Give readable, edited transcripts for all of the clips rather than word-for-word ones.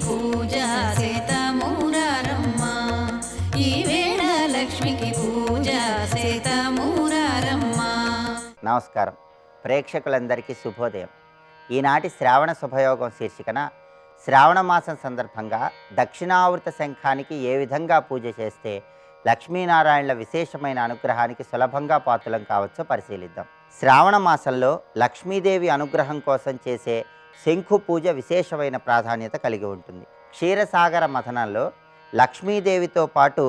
పూజ సేతమూరారమ్మ ఈవేళ లక్ష్మికి పూజ సేతమూరారమ్మ. నమస్కారం. ప్రేక్షకులందరికీ శుభోదయం. ఈనాటి శ్రావణ శుభయోగం శీర్షికన శ్రావణ మాసం సందర్భంగా దక్షిణావృత శంఖానికి ఏ విధంగా పూజ చేస్తే లక్ష్మీనారాయణల విశేషమైన అనుగ్రహానికి సులభంగా పాత్రలం కావచ్చో పరిశీలిద్దాం. శ్రావణ మాసంలో లక్ష్మీదేవి అనుగ్రహం కోసం చేసే శంఖు పూజ విశేషమైన ప్రాధాన్యత కలిగి ఉంటుంది. క్షీరసాగర మథనంలో లక్ష్మీదేవితో పాటు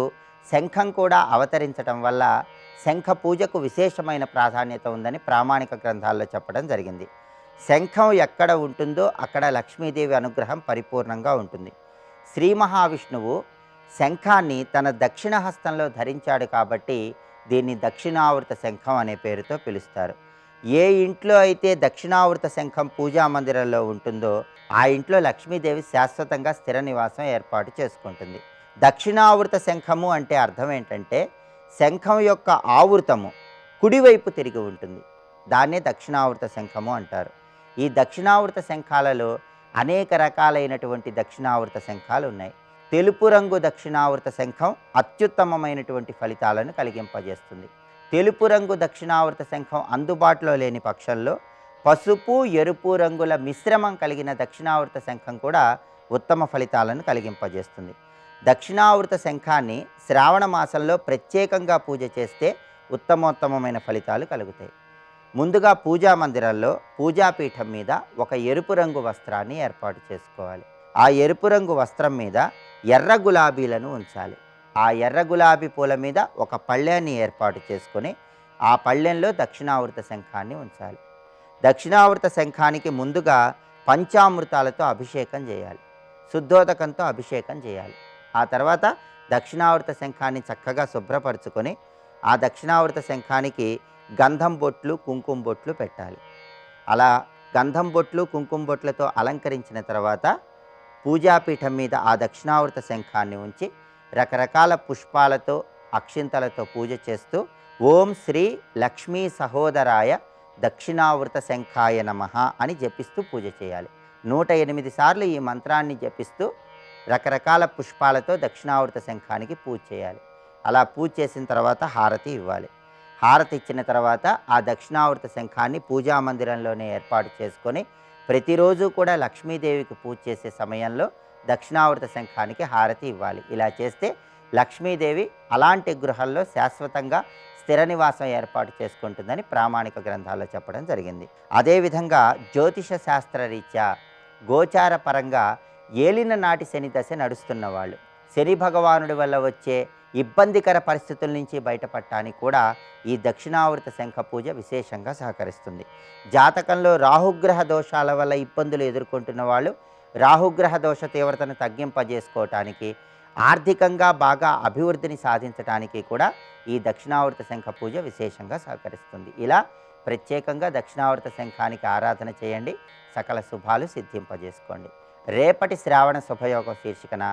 శంఖం కూడా అవతరించడం వల్ల శంఖ పూజకు విశేషమైన ప్రాధాన్యత ఉందని ప్రామాణిక గ్రంథాల్లో చెప్పడం జరిగింది. శంఖం ఎక్కడ ఉంటుందో అక్కడ లక్ష్మీదేవి అనుగ్రహం పరిపూర్ణంగా ఉంటుంది. శ్రీ మహావిష్ణువు శంఖాన్ని తన దక్షిణ హస్తంలో ధరించాడు కాబట్టి దీన్ని దక్షిణావృత శంఖం అనే పేరుతో పిలుస్తారు. ఏ ఇంట్లో అయితే దక్షిణావృత శంఖం పూజా మందిరంలో ఉంటుందో ఆ ఇంట్లో లక్ష్మీదేవి శాశ్వతంగా స్థిర నివాసం ఏర్పాటు చేసుకుంటుంది. దక్షిణావృత శంఖము అంటే అర్థం ఏంటంటే శంఖం యొక్క ఆవృతము కుడివైపు తిరిగి ఉంటుంది. దాన్నే దక్షిణావృత శంఖము అంటారు. ఈ దక్షిణావృత శంఖాలలో అనేక రకాలైనటువంటి దక్షిణావృత శంఖాలు ఉన్నాయి. తెలుపు రంగు దక్షిణావృత శంఖం అత్యుత్తమమైనటువంటి ఫలితాలను కలిగింపజేస్తుంది. తెలుపు రంగు దక్షిణావృత శంఖం అందుబాటులో లేని పక్షంలో పసుపు ఎరుపు రంగుల మిశ్రమం కలిగిన దక్షిణావృత శంఖం కూడా ఉత్తమ ఫలితాలను కలిగింపజేస్తుంది. దక్షిణావృత శంఖాన్ని శ్రావణ మాసంలో ప్రత్యేకంగా పూజ చేస్తే ఉత్తమోత్తమమైన ఫలితాలు కలుగుతాయి. ముందుగా పూజా మందిరంలో పూజాపీఠం మీద ఒక ఎరుపు రంగు వస్త్రాన్ని ఏర్పాటు చేసుకోవాలి. ఆ ఎరుపు రంగు వస్త్రం మీద ఎర్ర గులాబీలను ఉంచాలి. ఆ ఎర్ర గులాబీ పూల మీద ఒక పళ్ళెన్ని ఏర్పాటు చేసుకొని ఆ పళ్ళెంలో దక్షిణావృత శంఖాన్ని ఉంచాలి. దక్షిణావృత శంఖానికి ముందుగా పంచామృతాలతో అభిషేకం చేయాలి. శుద్ధోదకంతో అభిషేకం చేయాలి. ఆ తర్వాత దక్షిణావృత శంఖాన్ని చక్కగా శుభ్రపరచుకొని ఆ దక్షిణావృత శంఖానికి గంధం బొట్లు కుంకుమ బొట్లు పెట్టాలి. అలా గంధం బొట్లు కుంకుమ బొట్లతో అలంకరించిన తర్వాత పూజాపీఠం మీద ఆ దక్షిణావృత శంఖాన్ని ఉంచి రకరకాల పుష్పాలతో అక్షింతలతో పూజ చేస్తూ ఓం శ్రీ లక్ష్మీ సహోదరాయ దక్షిణావృత శంఖాయ నమః అని జపిస్తూ పూజ చేయాలి. 108 సార్లు ఈ మంత్రాన్ని జపిస్తూ రకరకాల పుష్పాలతో దక్షిణావృత శంఖానికి పూజ చేయాలి. అలా పూజ చేసిన తర్వాత హారతి ఇవ్వాలి. హారతి ఇచ్చిన తర్వాత ఆ దక్షిణావృత శంఖాన్ని పూజా మందిరంలోనే ఏర్పాటు చేసుకొని ప్రతిరోజు కూడా లక్ష్మీదేవికి పూజ చేసే సమయంలో దక్షిణావృత శంఖానికి హారతి ఇవ్వాలి. ఇలా చేస్తే లక్ష్మీదేవి అలాంటి గృహంలో శాశ్వతంగా స్థిర నివాసం ఏర్పాటు చేసుకుంటుందని ప్రామాణిక గ్రంథాల్లో చెప్పడం జరిగింది. అదేవిధంగా జ్యోతిష శాస్త్ర రీత్యా గోచార పరంగా ఏలిన నాటి శని దశ నడుస్తున్న వాళ్ళు శని భగవానుడి వల్ల వచ్చే ఇబ్బందికర పరిస్థితుల నుంచి బయటపడటానికి కూడా ఈ దక్షిణావృత శంఖ పూజ విశేషంగా సహకరిస్తుంది. జాతకంలో రాహుగ్రహ దోషాల వల్ల ఇబ్బందులు ఎదుర్కొంటున్న వాళ్ళు రాహుగ్రహ దోష తీవ్రతను తగ్గింపజేసుకోవటానికి ఆర్థికంగా బాగా అభివృద్ధిని సాధించడానికి కూడా ఈ దక్షిణావృత శంఖ పూజ విశేషంగా సహకరిస్తుంది. ఇలా ప్రత్యేకంగా దక్షిణావృత శంఖానికి ఆరాధన చేయండి. సకల శుభాలు సిద్ధింపజేసుకోండి. రేపటి శ్రావణ శుభయోగం శీర్షికన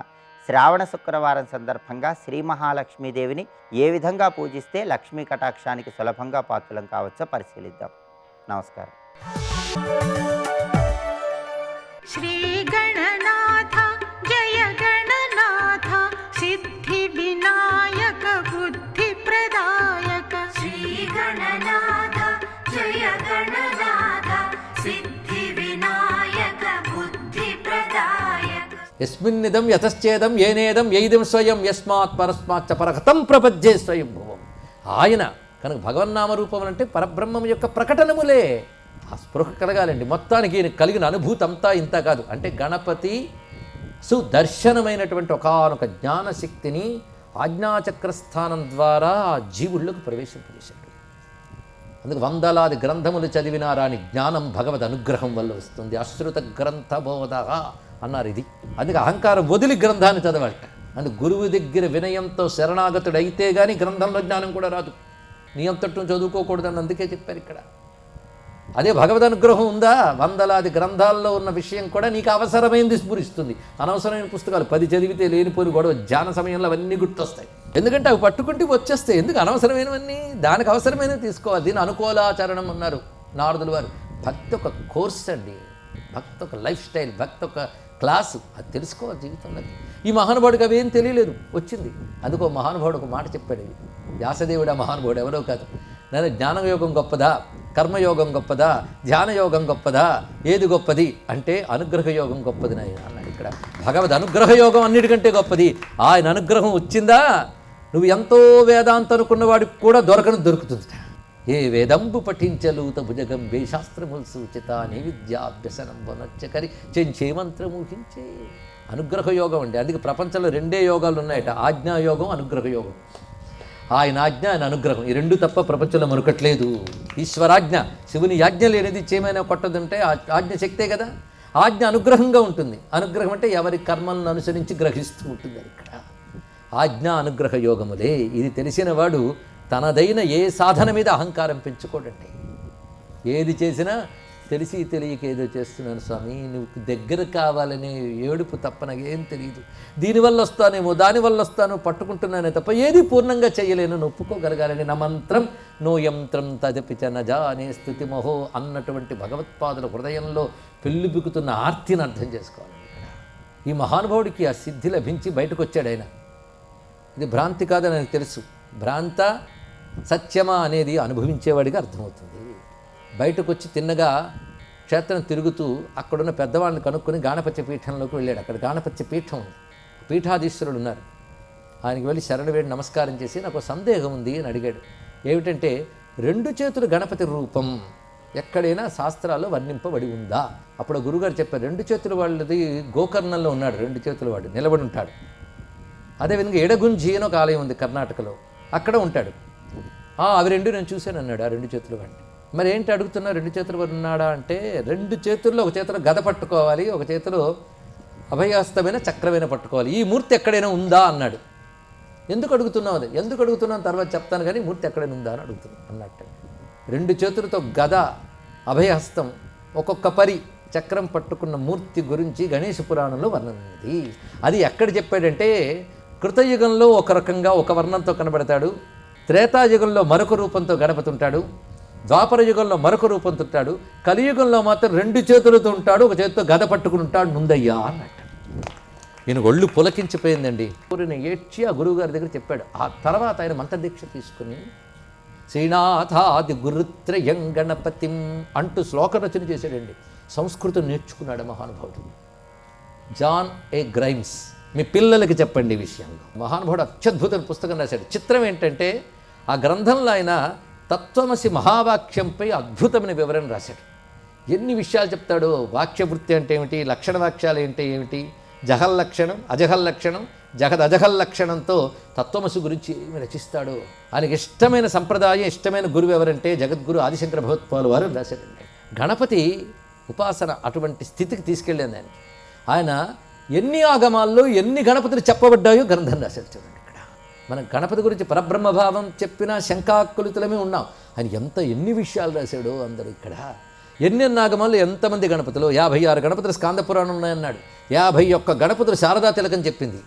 శ్రావణ శుక్రవారం సందర్భంగా శ్రీ మహాలక్ష్మీదేవిని ఏ విధంగా పూజిస్తే లక్ష్మీ కటాక్షానికి సులభంగా పాత్రలం కావచ్చో పరిశీలిద్దాం. నమస్కారం. శ్రీ గణనాథ జయ గణనాథ సిద్ధి వినాయక బుద్ధి ప్రదాయక శ్రీ గణనాథ జయ గణనాథ సిద్ధి వినాయక బుద్ధి ప్రదాయక యస్మిన్నిదం యతశ్చేదం ఏనేదం యైదం స్వయం యస్మాత్ పరస్మాత్ పరగతం ప్రపద్యే స్వయం భువం. ఆయన కనుక భగవన్నామరూపం అంటే పరబ్రహ్మం యొక్క ప్రకటనములే. ఆ స్పృహ కలగాలండి. మొత్తానికి ఈయన కలిగిన అనుభూతి అంతా ఇంత కాదు. అంటే గణపతి సుదర్శనమైనటువంటి ఒకానొక జ్ఞానశక్తిని ఆజ్ఞాచక్రస్థానం ద్వారా ఆ జీవుల్లోకి ప్రవేశింపజేశాడు. అందుకు వందలాది గ్రంథములు చదివినా రాని జ్ఞానం భగవద్ అనుగ్రహం వల్ల వస్తుంది. అశ్రుత గ్రంథబోధ అన్నారు. ఇది అందుకే అహంకారం వదిలి గ్రంథాన్ని చదవాలట. అందుకు గురువు దగ్గర వినయంతో శరణాగతుడు అయితే కానీ గ్రంథంలో జ్ఞానం కూడా రాదు. నీ అంతటం చదువుకోకూడదని అందుకే చెప్పారు ఇక్కడ. అదే భగవద్ అనుగ్రహం ఉందా, వందలాది గ్రంథాల్లో ఉన్న విషయం కూడా నీకు అవసరమైంది స్ఫురిస్తుంది. అనవసరమైన పుస్తకాలు 10 చదివితే లేనిపోని గొడవ ధ్యాన సమయంలో అవన్నీ గుర్తొస్తాయి. ఎందుకంటే అవి పట్టుకుంటే వచ్చేస్తాయి. ఎందుకు అనవసరమైనవన్నీ? దానికి అవసరమైనవి తీసుకోవాలి. దీని అనుకూలాచరణం అన్నారు నారదుల వారు. భక్తి ఒక కోర్స్ అండి. భక్తి ఒక లైఫ్ స్టైల్, భక్తి ఒక క్లాసు, అది తెలుసుకోవాలి జీవితంలో. ఈ మహానుభావుడికి అవి ఏం తెలియలేదు, వచ్చింది. అందుకో మహానుభావుడు ఒక మాట చెప్పాడు. వ్యాసదేవుడు ఆ మహానుభావుడు ఎవరో కాదు. నేను జ్ఞానయోగం గొప్పదా, కర్మయోగం గొప్పదా, ధ్యానయోగం గొప్పదా, ఏది గొప్పది అంటే అనుగ్రహ యోగం గొప్పది నాయన అన్నాడు. ఇక్కడ భగవద్ అనుగ్రహ యోగం అన్నిటికంటే గొప్పది. ఆయన అనుగ్రహం వచ్చిందా నువ్వు ఎంతో వేదాంతం అనుకున్న వాడికి కూడా దొరుకుతుంది. ఏ వేదంబు పఠించలూత భుజగంబే శాస్త్రములు సూచిత నైవిద్యాభ్యసనం వనచ్చకరి చెంచే మంత్రమూహించే. అనుగ్రహ యోగం అండి. అందుకే ప్రపంచంలో 2 యోగాలు ఉన్నాయట, ఆజ్ఞాయోగం, అనుగ్రహ యోగం. ఆయన ఆజ్ఞ, ఆయన అనుగ్రహం, ఈ 2 తప్ప ప్రపంచంలో మరొకట్లేదు. ఈశ్వరాజ్ఞ, శివుని యాజ్ఞ లేనిది చేమైనా కొట్టదుంటే ఆజ్ఞ శక్తే కదా. ఆజ్ఞ అనుగ్రహంగా ఉంటుంది. అనుగ్రహం అంటే ఎవరి కర్మలను అనుసరించి గ్రహిస్తూ ఉంటుంది. ఇక్కడ ఆజ్ఞ అనుగ్రహ యోగములే. ఇది తెలిసిన వాడు తనదైన ఏ సాధన మీద అహంకారం పెంచుకోడండి. ఏది చేసినా తెలిసి తెలియక ఏదో చేస్తున్నాను స్వామి, నువ్వు దగ్గర కావాలనే ఏడుపు తప్ప నాకేం తెలియదు, దీనివల్ల వస్తానేమో దానివల్ల వస్తాను పట్టుకుంటున్నానే తప్ప ఏది పూర్ణంగా చేయలేను, ఒప్పుకోగలగాలని నా మంత్రం నో యంత్రం తదపి చ నజా అనే స్థుతి మహో అన్నటువంటి భగవత్పాదుల హృదయంలో పెళ్ళిబికుతున్న ఆర్తిని అర్థం చేసుకోవాలి. ఈ మహానుభావుడికి ఆ సిద్ధి లభించి బయటకు వచ్చాడు ఆయన. ఇది భ్రాంతి కాదని నాకు తెలుసు. భ్రాంత సత్యమా అనేది అనుభవించేవాడిగా అర్థమవుతుంది. బయటకు వచ్చి తిన్నగా క్షేత్రం తిరుగుతూ అక్కడున్న పెద్దవాళ్ళని కనుక్కొని గాణపత్య పీఠంలోకి వెళ్ళాడు. అక్కడ గాణపత్య పీఠం ఉంది, పీఠాధీశ్వరుడు ఉన్నారు. ఆయనకి వెళ్ళి శరణు వేడి నమస్కారం చేసి నాకు సందేహం ఉంది అని అడిగాడు. ఏమిటంటే 2 చేతులు గణపతి రూపం ఎక్కడైనా శాస్త్రాల్లో వర్ణింపబడి ఉందా? అప్పుడు గురుగారు చెప్పారు, 2 చేతుల వాళ్ళది గోకర్ణంలో ఉన్నాడు, 2 చేతుల వాడు నిలబడి ఉంటాడు. అదేవిధంగా ఎడగుంజి అని ఒక ఆలయం ఉంది కర్ణాటకలో, అక్కడ ఉంటాడు. అవి 2 నేను చూశాను అన్నాడు ఆ 2 చేతుల వాడిని. మరి ఏంటి అడుగుతున్నా 2 చేతులు ఉన్నాడా అంటే, 2 చేతుల్లో ఒక చేతిలో గద పట్టుకోవాలి, ఒక చేతిలో అభయహస్తమైన చక్రమైన పట్టుకోవాలి. ఈ మూర్తి ఎక్కడైనా ఉందా అన్నాడు. ఎందుకు అడుగుతున్నావు? అది ఎందుకు అడుగుతున్నాను తర్వాత చెప్తాను, కానీ మూర్తి ఎక్కడైనా ఉందా అని అడుగుతున్నాను అన్నట్టు. 2 చేతులతో గద, అభయహస్తం, ఒక్కొక్క పరి చక్రం పట్టుకున్న మూర్తి గురించి గణేశ పురాణంలో వర్ణన ఉంది. అది ఎక్కడ చెప్పాడంటే, కృతయుగంలో ఒక రకంగా ఒక వర్ణంతో కనబడతాడు, త్రేతాయుగంలో మరొక రూపంతో గణపతి ఉంటాడు, ద్వాపర యుగంలో మరొక రూపంతో ఉంటాడు, కలియుగంలో మాత్రం 2 చేతులతో ఉంటాడు, ఒక చేతితో గద పట్టుకుని ఉంటాడు ముందయ్యా అన్నట్టు. ఈయన ఒళ్ళు పులకించిపోయిందండి. ఊరిని ఏడ్చి ఆ గురువుగారి దగ్గర చెప్పాడు. ఆ తర్వాత ఆయన మంత్రదీక్ష తీసుకుని శ్రీనాథాది గురుత్రయం గణపతిం అంటూ శ్లోక రచన చేశాడండి. సంస్కృతం నేర్చుకున్నాడు మహానుభావుడు. జాన్ ఏ గ్రైమ్స్, మీ పిల్లలకి చెప్పండి ఈ విషయంలో. మహానుభావుడు అత్యద్భుతమైన పుస్తకం రాశాడు. చిత్రం ఏంటంటే ఆ గ్రంథంలో ఆయన తత్వమసి మహావాక్యంపై అద్భుతమైన వివరణ రాశాడు. ఎన్ని విషయాలు చెప్తాడో, వాక్యవృత్తి అంటే ఏమిటి, లక్షణ వాక్యాలు ఏంటి ఏమిటి, జహల్లక్షణం అజహల్లక్షణం జగదజహల్లక్షణంతో తత్వమసి గురించి ఏమి రచిస్తాడో. ఆయనకి ఇష్టమైన సంప్రదాయం, ఇష్టమైన గురువు ఎవరంటే జగద్గురు ఆదిశంకర భగవత్పాదుల వారు రాశాడండి. గణపతి ఉపాసన అటువంటి స్థితికి తీసుకెళ్ళింది ఆయన. ఆయన ఎన్ని ఆగమాల్లో ఎన్ని గణపతులు చెప్పబడ్డాయో గ్రంథం రాశాడు. చూడండి, ఇక్కడ మన గణపతి గురించి పరబ్రహ్మభావం చెప్పిన శంకాకులితులమే ఉన్నాం. ఆయన ఎన్ని విషయాలు రాశాడో అందరూ. ఇక్కడ ఎన్ని ఆగమాల్లో ఎంతమంది గణపతులు, 56 గణపతులు స్కాంద పురాణం ఉన్నాయన్నాడు. 51 గణపతులు శారదా తిలకం చెప్పింది.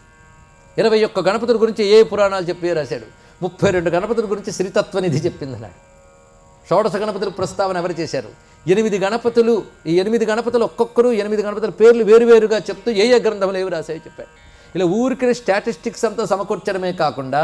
21 గణపతుల గురించి ఏ పురాణాలు చెప్పి రాశాడు. 32 గణపతుల గురించి శ్రీతత్వనిధి చెప్పింది అన్నాడు. షోడశ గణపతుల ప్రస్తావన ఎవరు చేశారు? 8 గణపతులు. ఈ 8 గణపతులు ఒక్కొక్కరు 8 గణపతుల పేర్లు వేరువేరుగా చెప్తూ ఏ గ్రంథంలో ఏవి రాశాయో చెప్పాడు. ఇలా ఊరికి స్టాటిస్టిక్స్ అంతా సమకూర్చడమే కాకుండా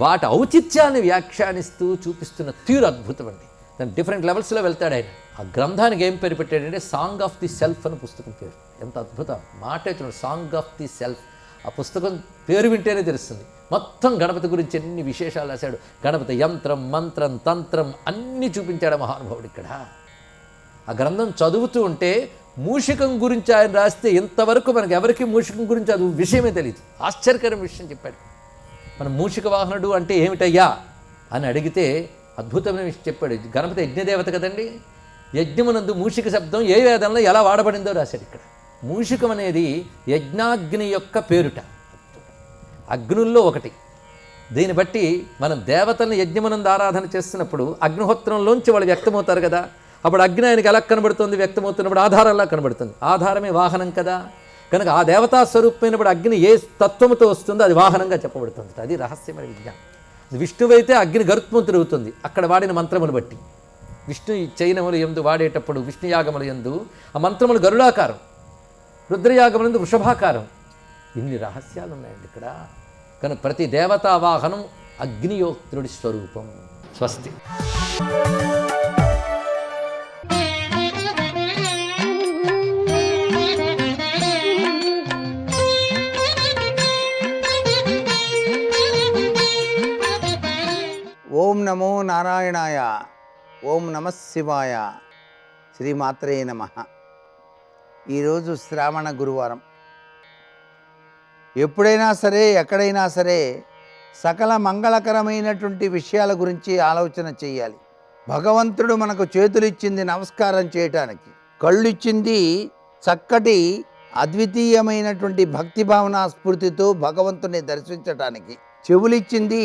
వాటి ఔచిత్యాన్ని వ్యాఖ్యానిస్తూ చూపిస్తున్న తీరు అద్భుతం అండి. దాని డిఫరెంట్ లెవెల్స్లో వెళ్తాడు ఆయన. ఆ గ్రంథానికి ఏం పేరు పెట్టాడంటే సాంగ్ ఆఫ్ ది సెల్ఫ్ అని పుస్తకం పేరు. ఎంత అద్భుతం మాటే చూడండి, సాంగ్ ఆఫ్ ది సెల్ఫ్. ఆ పుస్తకం పేరు వింటేనే తెలుస్తుంది. మొత్తం గణపతి గురించి ఎన్ని విశేషాలు రాశాడు. గణపతి యంత్రం, మంత్రం, తంత్రం అన్నీ చూపించాడు మహానుభావుడు ఇక్కడ. ఆ గ్రంథం చదువుతూ ఉంటే మూషికం గురించి ఆయన రాస్తే ఇంతవరకు మనకు ఎవరికి మూషికం గురించి అది విషయమే తెలియదు. ఆశ్చర్యకరమైన విషయం చెప్పాడు. మన మూషిక వాహనుడు అంటే ఏమిటయ్యా అని అడిగితే అద్భుతమైన విషయం చెప్పాడు. గణపతి యజ్ఞదేవత కదండి. యజ్ఞమునందు మూషిక శబ్దం ఏ వేదంలో ఎలా వాడబడిందో రాశాడు ఇక్కడ. మూషికం అనేది యజ్ఞాగ్ని యొక్క పేరుట, అగ్నుల్లో ఒకటి. దీన్ని బట్టి మనం దేవతలను యజ్ఞమునందు ఆరాధన చేస్తున్నప్పుడు అగ్నిహోత్రంలోంచి వాళ్ళు వ్యక్తమవుతారు కదా. అప్పుడు అగ్ని ఆయనకి ఎలా కనబడుతుంది? వ్యక్తమవుతున్నప్పుడు ఆధారంలా కనబడుతుంది. ఆధారమే వాహనం కదా. కనుక ఆ దేవతా స్వరూపమైనప్పుడు అగ్ని ఏ తత్వముతో వస్తుందో అది వాహనంగా చెప్పబడుతుంది. అది రహస్యమైన విజ్ఞానం. విష్ణువైతే అగ్ని గరుత్వం తిరుగుతుంది అక్కడ వాడిన మంత్రములు బట్టి. విష్ణు చైనములు ఎందు వాడేటప్పుడు విష్ణుయాగముల యందు ఆ మంత్రములు గరుడాకారం, రుద్రయాగములందు వృషభాకారం. ఇన్ని రహస్యాలు ఉన్నాయండి ఇక్కడ. కానీ ప్రతి దేవతా వాహనం అగ్నియోక్తుడి స్వరూపం. స్వస్తి. ఓం నమో నారాయణాయ. ఓం నమ శివాయ. శ్రీమాత్రే నమ. ఈరోజు శ్రావణ గురువారం. ఎప్పుడైనా సరే, ఎక్కడైనా సరే సకల మంగళకరమైనటువంటి విషయాల గురించి ఆలోచన చేయాలి. భగవంతుడు మనకు చేతులు ఇచ్చింది నమస్కారం చేయటానికి, కళ్ళు ఇచ్చింది చక్కటి అద్వితీయమైనటువంటి భక్తి భావన స్ఫూర్తితో భగవంతుని దర్శించటానికి, చెవులిచ్చింది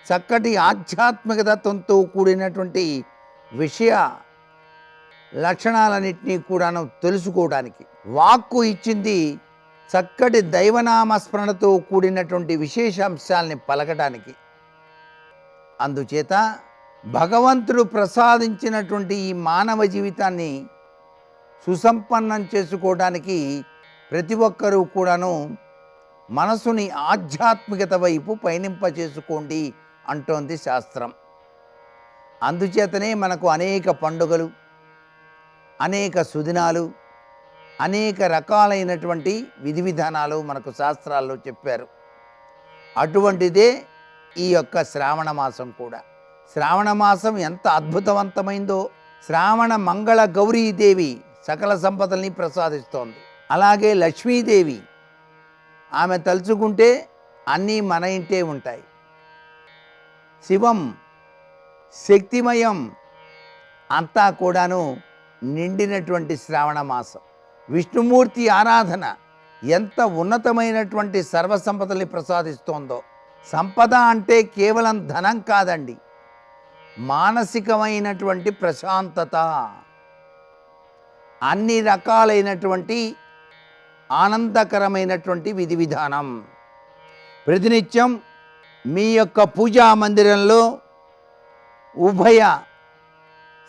చక్కటి ఆధ్యాత్మికతత్వంతో కూడినటువంటి విషయ లక్షణాలన్నింటినీ కూడాను తెలుసుకోవడానికి, వాక్కు ఇచ్చింది చక్కటి దైవనామస్మరణతో కూడినటువంటి విశేషాంశాలని పలకటానికి. అందుచేత భగవంతుడు ప్రసాదించినటువంటి ఈ మానవ జీవితాన్ని సుసంపన్నం చేసుకోవడానికి ప్రతి ఒక్కరూ కూడాను మనసుని ఆధ్యాత్మికత వైపు పయనింపచేసుకోండి అంటోంది శాస్త్రం. అందుచేతనే మనకు అనేక పండుగలు, అనేక సుదినాలు, అనేక రకాలైనటువంటి విధి విధానాలు మనకు శాస్త్రాల్లో చెప్పారు. అటువంటిదే ఈ యొక్క శ్రావణ మాసం కూడా. శ్రావణ మాసం ఎంత అద్భుతవంతమైందో. శ్రావణ మంగళ గౌరీదేవి సకల సంపదల్ని ప్రసాదిస్తోంది. అలాగే లక్ష్మీదేవి, ఆమె తలుచుకుంటే అన్నీ మన ఇంటే ఉంటాయి. శివం శక్తిమయం అంతా కూడాను నిండినటువంటి శ్రావణ మాసం. విష్ణుమూర్తి ఆరాధన ఎంత ఉన్నతమైనటువంటి సర్వసంపదల్ని ప్రసాదిస్తోందో. సంపద అంటే కేవలం ధనం కాదండి, మానసికమైనటువంటి ప్రశాంతత, అన్ని రకాలైనటువంటి ఆనందకరమైనటువంటి విధి విధానం. ప్రతినిత్యం మీ యొక్క పూజా మందిరంలో ఉభయ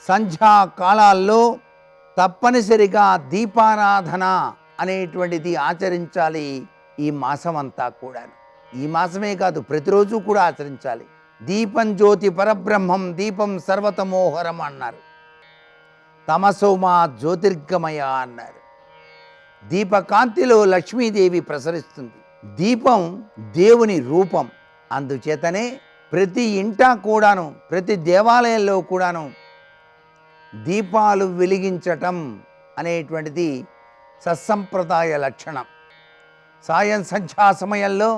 సంధ్యాకాలాల్లో తప్పనిసరిగా దీపారాధన అనేటువంటిది ఆచరించాలి. ఈ మాసం అంతా కూడా, ఈ మాసమే కాదు ప్రతిరోజు కూడా ఆచరించాలి. దీపం జ్యోతి పరబ్రహ్మం దీపం సర్వతమోహరం అన్నారు. తమసోమా జ్యోతిర్గమయ అన్నారు. దీపకాంతిలో లక్ష్మీదేవి ప్రసరిస్తుంది. దీపం దేవుని రూపం. అందుచేతనే ప్రతి ఇంటా కూడాను, ప్రతి దేవాలయంలో కూడాను దీపాలు వెలిగించటం అనేటువంటిది సత్సంప్రదాయ లక్షణం. సాయం సంధ్యా సమయంలో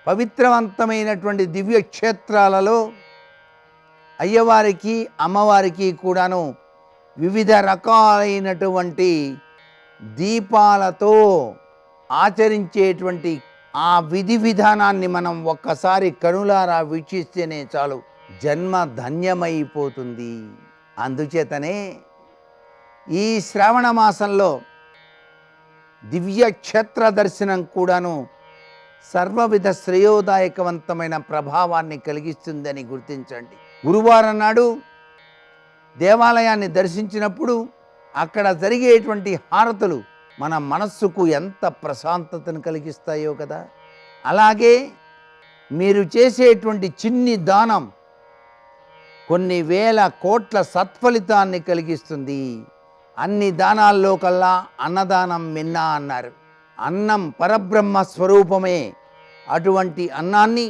పవిత్రవంతమైనటువంటి దివ్యక్షేత్రాలలో అయ్యవారికి అమ్మవారికి కూడాను వివిధ రకాలైనటువంటి దీపాలతో ఆచరించేటువంటి ఆ విధి విధానాన్ని మనం ఒక్కసారి కనులారా వీక్షిస్తేనే చాలు, జన్మ ధన్యమైపోతుంది. అందుచేతనే ఈ శ్రావణ మాసంలో దివ్యక్షేత్ర దర్శనం కూడాను సర్వవిధ శ్రేయోదాయకవంతమైన ప్రభావాన్ని కలిగిస్తుందని గుర్తించండి. గురువారం నాడు దేవాలయాన్ని దర్శించినప్పుడు అక్కడ జరిగేటువంటి హారతులు మన మనస్సుకు ఎంత ప్రశాంతతను కలిగిస్తాయో కదా. అలాగే మీరు చేసేటువంటి చిన్ని దానం కొన్ని వేల కోట్ల సత్ఫలితాన్ని కలిగిస్తుంది. అన్ని దానాల్లో కల్లా అన్నదానం మిన్న అన్నారు. అన్నం పరబ్రహ్మ స్వరూపమే. అటువంటి అన్నాన్ని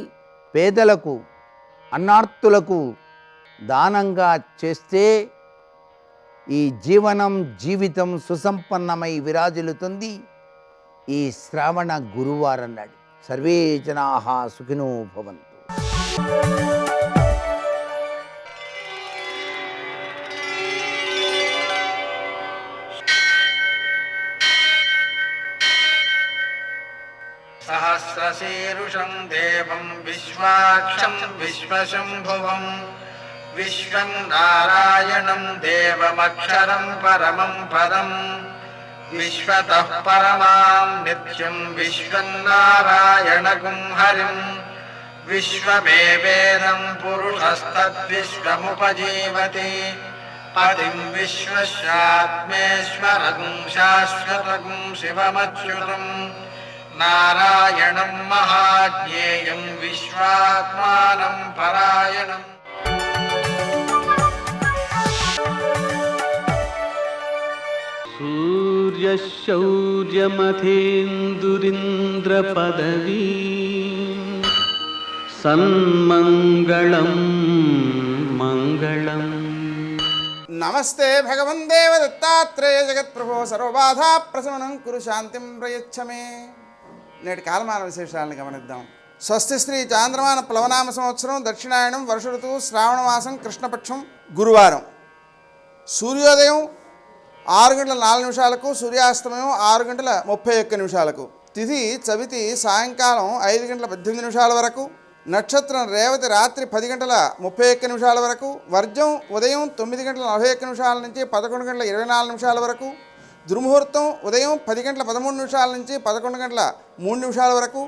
పేదలకు, అన్నార్తులకు దానంగా చేస్తే ఈ జీవితం సుసంపన్నమై విరాజిల్లుతుంది. ఈ శ్రావణ గురువారం నాడు సర్వే జనాః సుఖినో భవంతు. సహస్రశీరుషం దేవం విశ్వాక్షం విశ్వశంభువం విశ్వం నారాయణం దేవమక్షరం పరమం పదం విశ్వతః పరమాం నిత్యం విశ్వం నారాయణగుం హరిం विश्वमेवेदं पुरुषस्तद्विश्वमुपजीवति पतिं विश्वस्यात्मेश्वरं शाश्वतं शिवमच्युतं नारायणं महाज्ञेयं विश्वात्मानं परायणम्। सूर्यशौर्यमथेन्दुरिन्द्रपदवी सन्मङ्गलं मङ्गलम्। नमस्ते भगवन् देवदत्तात्रेय जगत्प्रभो सर्वबाधा प्रशमनं कुरु శాంతిం ప్రయచ్చ మే. నేటి కాలమాన విశేషాలను గమనిద్దాం. స్వస్తి శ్రీ చాంద్రమాన ప్లవనామ సంవత్సరం దక్షిణాయనం వర్ష ఋతువు శ్రావణమాసం కృష్ణపక్షం గురువారం. సూర్యోదయం 6:04 సూర్యాస్తమయం 6:31 తిథి చవితి సాయంకాలం 5:18 వరకు, నక్షత్రం రేవతి రాత్రి 10:31 వరకు, వర్జం ఉదయం 9:41 నుంచి 11:24 వరకు, దుర్ముహూర్తం ఉదయం 10:13 నుంచి 11:03 వరకు,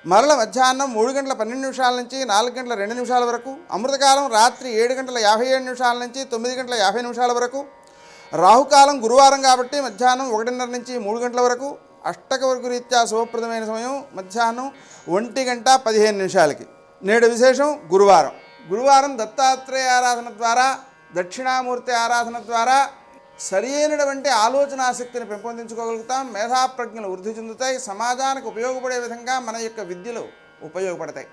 మరల మధ్యాహ్నం 3:12 నుంచి 4:02 వరకు, అమృతకాలం రాత్రి 7:57 నుంచి 9:50 వరకు, రాహుకాలం గురువారం కాబట్టి మధ్యాహ్నం 1:30 నుంచి 3 గంటల వరకు, అష్టకవర్గ రీత్యా శుభప్రదమైన సమయం మధ్యాహ్నం 1:15. నేడు విశేషం గురువారం. గురువారం దత్తాత్రేయ ఆరాధన ద్వారా, దక్షిణామూర్తి ఆరాధన ద్వారా సరైనటువంటి ఆలోచనాశక్తిని పెంపొందించుకోగలుగుతాం. మేధాప్రజ్ఞలు వృద్ధి చెందుతాయి. సమాజానికి ఉపయోగపడే విధంగా మన యొక్క విద్యలు ఉపయోగపడతాయి.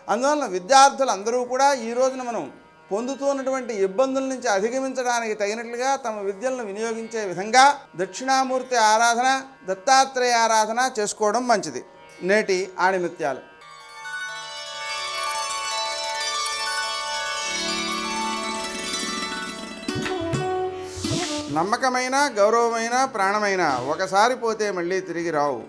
అందువలన విద్యార్థులు అందరూ కూడా ఈ రోజున మనం పొందుతున్నటువంటి ఇబ్బందుల నుంచి అధిగమించడానికి తగినట్లుగా తమ విద్యలను వినియోగించే విధంగా దక్షిణామూర్తి ఆరాధన, దత్తాత్రేయ ఆరాధన చేసుకోవడం మంచిది. నేటి ఆణిముత్యాలు. నమ్మకమైన, గౌరవమైన, ప్రాణమైన ఒకసారి పోతే మళ్ళీ తిరిగి రావు.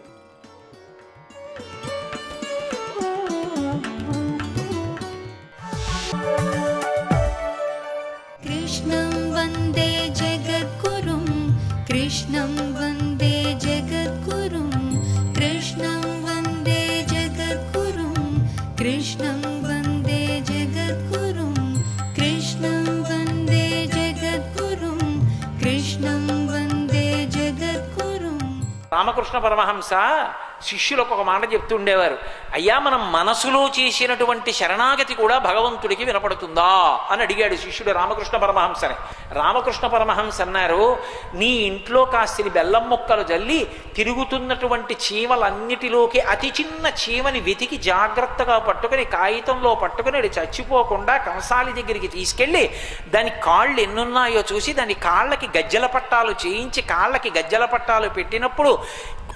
कृष्णं वन्दे जगद्गुरुं कृष्णं वन्दे जगद्गुरुं कृष्णं वन्दे जगद्गुरुं कृष्णं वन्दे जगद्गुरुं कृष्णं वन्दे जगद्गुरुं कृष्णं वन्दे जगद्गुरुं। రామకృష్ణ పరమహంస శిష్యులకు ఒక మాట చెప్తుండేవారు. అయ్యా, మనం మనసులో చేసినటువంటి శరణాగతి కూడా భగవంతుడికి వినపడుతుందా అని అడిగాడు శిష్యుడు రామకృష్ణ పరమహంసని. రామకృష్ణ పరమహంస అన్నారు, నీ ఇంట్లో కాస్తిని బెల్లం ముక్కలు జల్లి తిరుగుతున్నటువంటి చీమలన్నిటిలోకి అతి చిన్న చీమని వెతికి జాగ్రత్తగా పట్టుకుని కాగితంలో పట్టుకుని అది చచ్చిపోకుండా కంసాలి దగ్గరికి తీసుకెళ్ళి దాని కాళ్ళు ఎన్నున్నాయో చూసి దాని కాళ్ళకి గజ్జల పట్టాలు చేయించి కాళ్ళకి గజ్జల పట్టాలు పెట్టినప్పుడు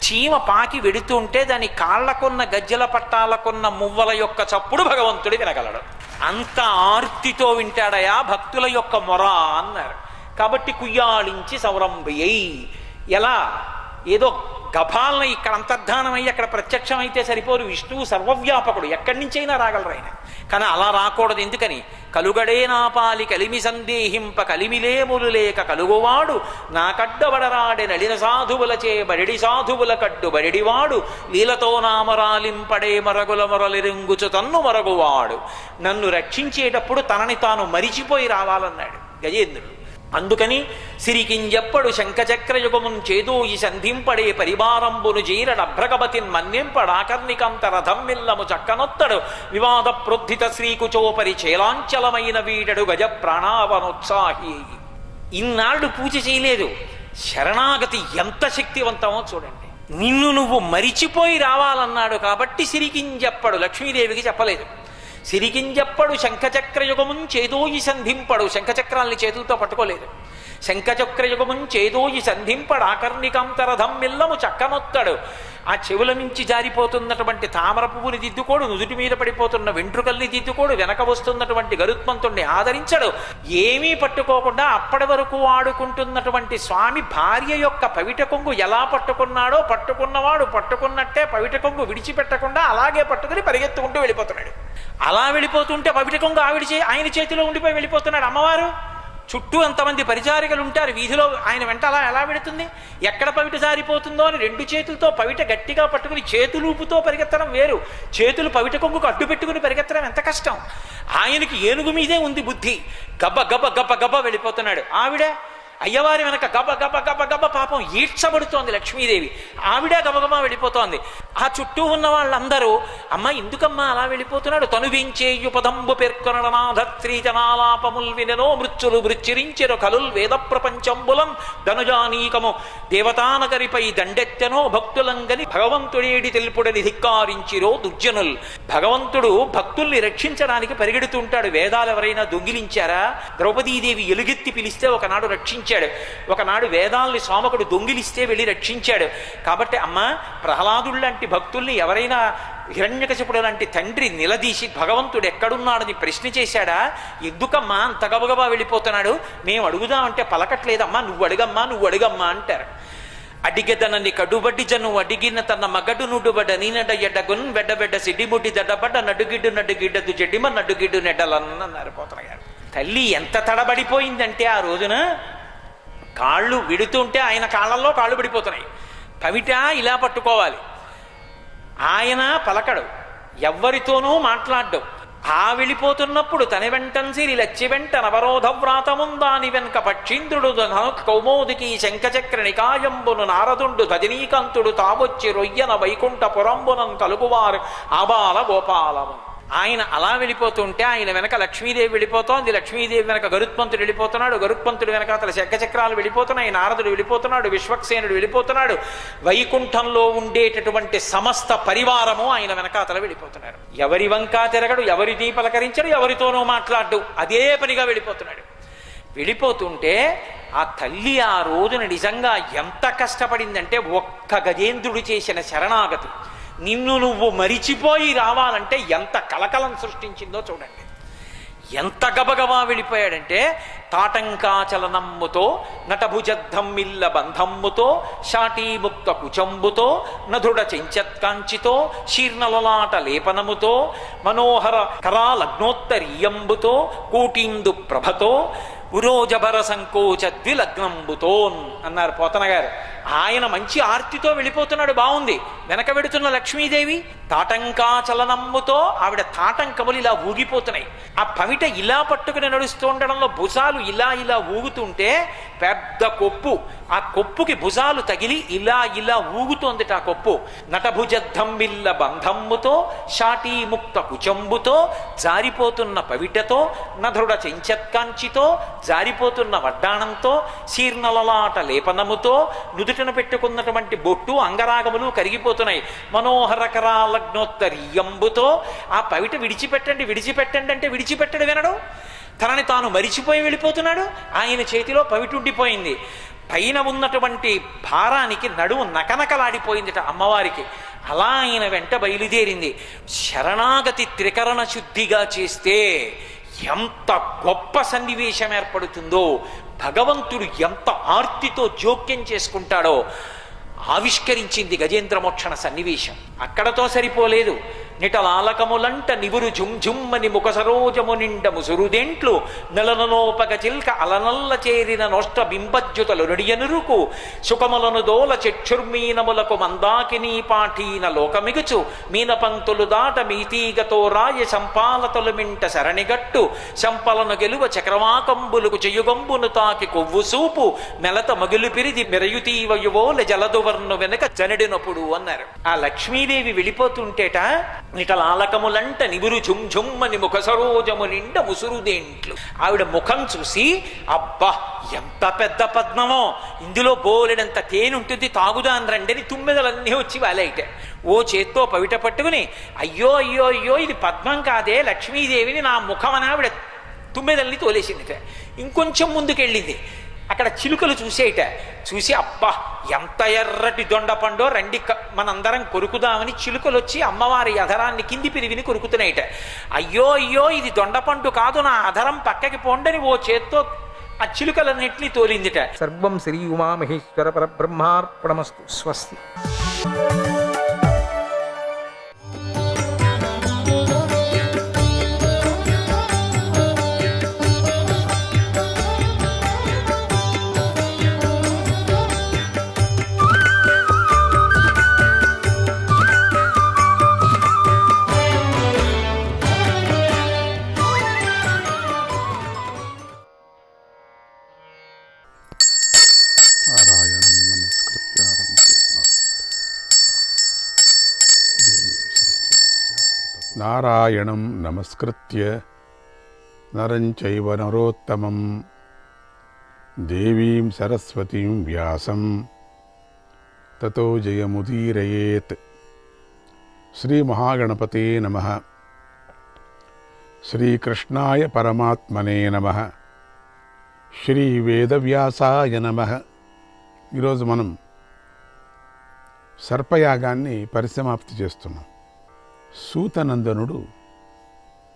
చీమ పాకి వెడుతుంటే దాని కాళ్లకున్న గజ్జల పట్టాలకున్న మువ్వల యొక్క చప్పుడు భగవంతుడు వినగలడు. అంత ఆర్తితో వింటాడయా భక్తుల యొక్క మొర అన్నారు. కాబట్టి కుయ్యాళించి సౌరంభయ్యి. ఎలా ఏదో గభాలను ఇక్కడ అంతర్ధానమయ్యి అక్కడ ప్రత్యక్షమైతే సరిపోరు. విష్ణువు సర్వవ్యాపకుడు, ఎక్కడి నుంచైనా రాగలరు ఆయన. కానీ అలా రాకూడదు. ఎందుకని? కలుగడే నాపాలి కలిమి సందేహింప కలిమిలేములు లేక కలుగువాడు నా కడ్డబడరాడే నళిన సాధువులచే బరిడి సాధువుల కడ్డు బరిడివాడు లీలతో నామరాలింపడే మరగుల మొరలిరింగుచు తన్ను మరగువాడు. నన్ను రక్షించేటప్పుడు తనని తాను మరిచిపోయి రావాలన్నాడు గజేంద్రుడు. అందుకని సిరికింజెప్పడు శంఖచక్రయుగమున్ చేదోయి సంధింపడే పరివారంబును జీరడభ్రగపతిన్ మన్నింపడాకర్ణికంత రథం మిల్లము చక్కనొత్తడు వివాద ప్రోద్ధిత శ్రీకుచోపరి చేలాంచలమైన వీడడు గజ ప్రాణావనోత్సాహి. ఇన్నాళ్ళు పూజ చేయలేదు. శరణాగతి ఎంత శక్తివంతమో చూడండి. నిన్ను నువ్వు మరిచిపోయి రావాలన్నాడు కాబట్టి సిరికింజెప్పడు. లక్ష్మీదేవికి చెప్పలేదు. సిరికింజెప్పడు శంఖచక్రయుగమున్ చేదోయి సంధింపడు. శంఖచక్రాల్ని చేతులతో పట్టుకోలేదు. శంఖచక్రయుగమున్ చేదోయి సంధింపడు ఆకర్ణికంతరథం మిల్లము చక్కనొత్తడు. ఆ చెవుల నుంచి జారిపోతున్నటువంటి తామర పువ్వుని దిద్దుకోడు, నుదుటి మీద పడిపోతున్న వెంట్రుకల్ని దిద్దుకోడు, వెనక వస్తున్నటువంటి గరుత్మంతుణ్ణి ఆదరించడు. ఏమీ పట్టుకోకుండా అప్పటి వరకు ఆడుకుంటున్నటువంటి స్వామి భార్య యొక్క పవిట కొంగు ఎలా పట్టుకున్నాడో పట్టుకున్నవాడు పట్టుకున్నట్టే పవిట కొంగు విడిచిపెట్టకుండా అలాగే పట్టుకుని పరిగెత్తుకుంటూ వెళ్ళిపోతున్నాడు. అలా వెళ్ళిపోతుంటే పవిట కొంగు ఆయన చేతిలో ఉండిపోయి వెళ్ళిపోతున్నాడు. అమ్మవారు చుట్టూ అంతమంది పరిచారికలు ఉంటారు, వీధిలో ఆయన వెంట అలా ఎలా పెడుతుంది? ఎక్కడ పవిట జారిపోతుందో అని 2 చేతులతో పవిట గట్టిగా పట్టుకుని చేతులూపుతో పరిగెత్తడం వేరు, చేతులు పవిట కొంగుకు అడ్డు పెట్టుకుని పరిగెత్తడం ఎంత కష్టం. ఆయనకి ఏనుగు మీదే ఉంది బుద్ధి, గబ్బ గబ్బ గబ్బ గబ్బ వెళ్ళిపోతున్నాడు. ఆవిడ అయ్యవారి వెనక గబ గబ గబ గబ పాపం ఈడ్చబడుతోంది లక్ష్మీదేవి, ఆవిడ గబగబా వెళ్ళిపోతోంది. ఆ చుట్టూ ఉన్న వాళ్ళందరూ అమ్మ ఎందుకమ్మా అలా వెళ్ళిపోతున్నాడు? తనువించేయు పదంబు పేర్కొనడనాధత్రీజనాలాపముల్ వినెనో మృత్యులు మృత్యురించెరు కలుల్ వేద ప్రపంచంబులం ధనుజానీకము దేవతానగరిపై దండెత్తెనో భక్తులంగని భగవంతుడేడి తెలుపుడని ధిక్కారించిరో దుర్జనుల్. భగవంతుడు భక్తుల్ని రక్షించడానికి పరిగెడుతుంటాడు. వేదాలు ఎవరైనా దొంగిలించారా? ద్రౌపదీదేవి ఎలుగెత్తి పిలిస్తే ఒకనాడు రక్షించాడు, ఒకనాడు వేదాల్ని సోమకుడు దొంగిలిస్తే వెళ్ళి రక్షించాడు. కాబట్టి అమ్మ ప్రహ్లాదుడు లాంటి భక్తుల్ని ఎవరైనా హిరణ్యకశిపుడు లాంటి తండ్రి నిలదీసి భగవంతుడు ఎక్కడున్నాడని ప్రశ్న చేశాడా? ఎందుకమ్మా అంత గబగబా వెళ్ళిపోతున్నాడు? మేము అడుగుదామంటే పలకట్లేదమ్మా, నువ్వు అడుగమ్మా నువ్వు అడుగమ్మా అంటారు. అడిగెదనని కడుబడ్డి జను అడిగిన తన మగడు నుడుబడ నీనడ ఎడ్డగున్ వెడ్డబెడ్డ సిడ్డిముడ్డి దడ్డబడ్డ నడుగిడ్డు నడుగిడ్డదు జడ్డిమ నడుగిడ్డు నెడ్డలన్నారు పోతన గారు. తల్లి ఎంత తడబడిపోయిందంటే ఆ రోజున కాళ్ళు విడుతుంటే ఆయన కాళ్ళల్లో కాళ్ళు పడిపోతున్నాయి. పవిట ఇలా పట్టుకోవాలి, ఆయన పలకడు, ఎవ్వరితోనూ మాట్లాడ్డు. ఆ వెళ్ళిపోతున్నప్పుడు తన వెంటన్సిరి లచ్చి వెంట నవరోధ వ్రాతముందాని వెనక పక్షీంద్రుడు కౌమోదికి శంఖచక్ర నికాయంబును నారదుండు ధజనీకాంతుడు తావొచ్చి రొయ్యన వైకుంఠ పురంబునం కలుగువారు ఆబాల గోపాలము. ఆయన అలా వెళ్ళిపోతుంటే ఆయన వెనక లక్ష్మీదేవి వెళ్ళిపోతోంది, లక్ష్మీదేవి వెనక గరుత్మంతుడు వెళ్ళిపోతున్నాడు, గరుత్మంతుడు వెనక అతని శంఖచక్రాలు వెళ్ళిపోతున్నాయి, నారదుడు వెళ్ళిపోతున్నాడు, విశ్వక్సేనుడు వెళ్ళిపోతున్నాడు, వైకుంఠంలో ఉండేటటువంటి సమస్త పరివారము ఆయన వెనక అతను వెళ్ళిపోతున్నారు. ఎవరి వంకా తిరగడు, ఎవరిని పలకరించడు, ఎవరితోనూ మాట్లాడు, అదే పనిగా వెళ్ళిపోతున్నాడు. వెళ్ళిపోతుంటే ఆ తల్లి ఆ రోజున నిజంగా ఎంత కష్టపడిందంటే ఒక్క గజేంద్రుడు చేసిన శరణాగతి నిన్ను నువ్వు మరిచిపోయి రావాలంటే ఎంత కలకలం సృష్టించిందో చూడండి. ఎంత గబగబా వెళ్ళిపోయాడంటే తాటంకాచలనమ్ముతో నటభుజద్ధమ్మిల్ల బంధమ్ముతో షాటీముక్త కుచంబుతో నధుడ చెంచత్కాంచితో శీర్ణలలాట లేపనముతో మనోహర కరాలగ్నోత్తరీయంబుతో కోటీందు ప్రభతో ఉరోజభర సంకోచ ద్విలగ్నంబుతోన్ అన్నారు పోతన గారు. ఆయన మంచి ఆర్తితో వెళ్ళిపోతున్నాడు, బాగుంది. వెనక వెడుతున్న లక్ష్మీదేవి తాటంకాచలనమ్ముతో ఆవిడ తాటంకములు ఇలా ఊగిపోతున్నాయి. ఆ పమిట ఇలా పట్టుకుని నడుస్తూ ఉండడంలో భుజాలు ఇలా ఇలా ఊగుతుంటే పెద్ద కొప్పు, ఆ కొప్పుకి భుజాలు తగిలి ఇలా ఇలా ఊగుతోంది ఆ కొప్పు. నటభుజద్ధంబిల్ల బంధమ్ముతో షాటీముక్త కుచంబుతో జారిపోతున్న పవిటతో నధృడ చెంచత్కాంచితో జారిపోతున్న వడ్డాణంతో శీర్ణలలాట లేపనముతో నుదుటన పెట్టుకున్నటువంటి బొట్టు అంగరాగములు కరిగిపోతున్నాయి. మనోహర కరాలగ్నోత్తరీయంబుతో ఆ పవిట విడిచిపెట్టండి విడిచిపెట్టండి అంటే విడిచిపెట్టడు వినడు, తనని తాను మరిచిపోయి వెళ్ళిపోతున్నాడు. ఆయన చేతిలో పవిటుండిపోయింది. పైన ఉన్నటువంటి భారానికి నడుము నకనకలాడిపోయిందిట అమ్మవారికి. అలా ఆయన వెంట బయలుదేరింది. శరణాగతి త్రికరణ శుద్ధిగా చేస్తే ఎంత గొప్ప సన్నివేశం ఏర్పడుతుందో, భగవంతుడు ఎంత ఆర్తితో జోక్యం చేసుకుంటాడో ఆవిష్కరించింది గజేంద్ర మోక్షణ సన్నివేశం. అక్కడతో సరిపోలేదు. నిటలాలకములంట నివురు జుంజుమ్మని ముఖ సరోజము నిండ ముసురుదెంట్లు నెలనోపగ చిల్క అలనల్ల చేరిన నోష్ట బింబజ్యుతలు నడియనురుకు సుఖములను దోల చక్షుర్మీనములకు మందాకినీ పాఠీన లోకమిగుచు మీనపంతులు దాట మీతీగతో రాయ శంపాలతలు మింట శరణిగట్టు శంపలను గెలువ చక్రవాకంబులకు చెయుగంబును తాకి కొవ్వు సూపు మెలత మగులు పిరిది మెరయుతీవయువోల జలదువర్ను వెనుక జనడినప్పుడు అన్నారు. ఆ లక్ష్మీదేవి వెళ్ళిపోతుంటేట నిటలాలకములంట నివురు ఝుంఝుమ్మని ముఖ సరోజము నిండ ముసురుదేంట్లు. ఆవిడ ముఖం చూసి అబ్బా ఎంత పెద్ద పద్మమో, ఇందులో బోలెడంత తేనుంటుంది, తాగుదాన్ రండని తుమ్మెదలన్నీ వచ్చి వాలైట. ఓ చేత్తో పవిట పట్టుకుని అయ్యో అయ్యో అయ్యో ఇది పద్మం కాదే లక్ష్మీదేవిని నా ముఖమని ఆవిడ తుమ్మెదల్ని తోలేసిందిట. ఇంకొంచెం ముందుకెళ్ళింది, అక్కడ చిలుకలు చూసేట. చూసి అబ్బా ఎంత ఎర్రటి దొండపండో రండి మనందరం కొరుకుదామని చిలుకలు వచ్చి అమ్మవారి అధరాన్ని కింది పిరివిని కొరుకుతున్నాయిట. అయ్యో అయ్యో ఇది దొండపండు కాదు, నా అధరం పక్కకి పోండని ఓ చేత్తో ఆ చిలుకలన్నింటినీ తోలిందిట. సర్వం శ్రీ ఉమామహేశ్వర పరబ్రహ్మార్పణమస్తు. స్వస్తి. నారాయణం నమస్కృత్య నరం చైవ నరోత్తమం దేవీం సరస్వతీం వ్యాసం తతో జయముదీరయేత్. శ్రీ మహాగణపతే నమః. శ్రీకృష్ణాయ పరమాత్మనే నమః. శ్రీ వేదవ్యాసాయ నమః. ఈరోజు మనం సర్పయాగాన్ని పరిసమాప్తి చేస్తున్నాం. సూతనందనుడు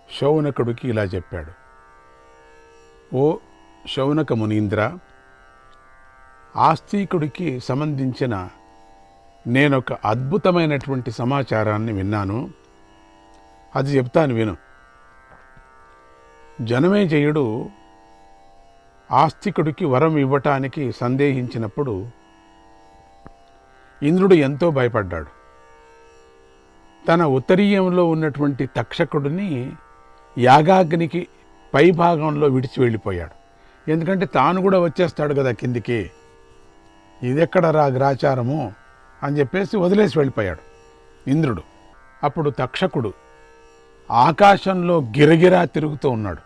శౌనకుడికి ఇలా చెప్పాడు: ఓ శౌనక మునీంద్ర, ఆస్తికుడికి సంబంధించిన నేనొక అద్భుతమైనటువంటి సమాచారాన్ని విన్నాను, అది చెప్తాను విను. జనమేజయుడు ఆస్తికుడికి వరం ఇవ్వటానికి సందేహించినప్పుడు ఇంద్రుడు ఎంతో భయపడ్డాడు. తన ఉత్తరీయంలో ఉన్నటువంటి తక్షకుడిని యాగాగ్నికి పై భాగంలో విడిచి వెళ్ళిపోయాడు. ఎందుకంటే తాను కూడా వచ్చేస్తాడు కదా కిందికి, ఇదెక్కడ గ్రాచారము అని చెప్పేసి వదిలేసి వెళ్ళిపోయాడు ఇంద్రుడు. అప్పుడు తక్షకుడు ఆకాశంలో గిరగిరా తిరుగుతూ ఉన్నాడు.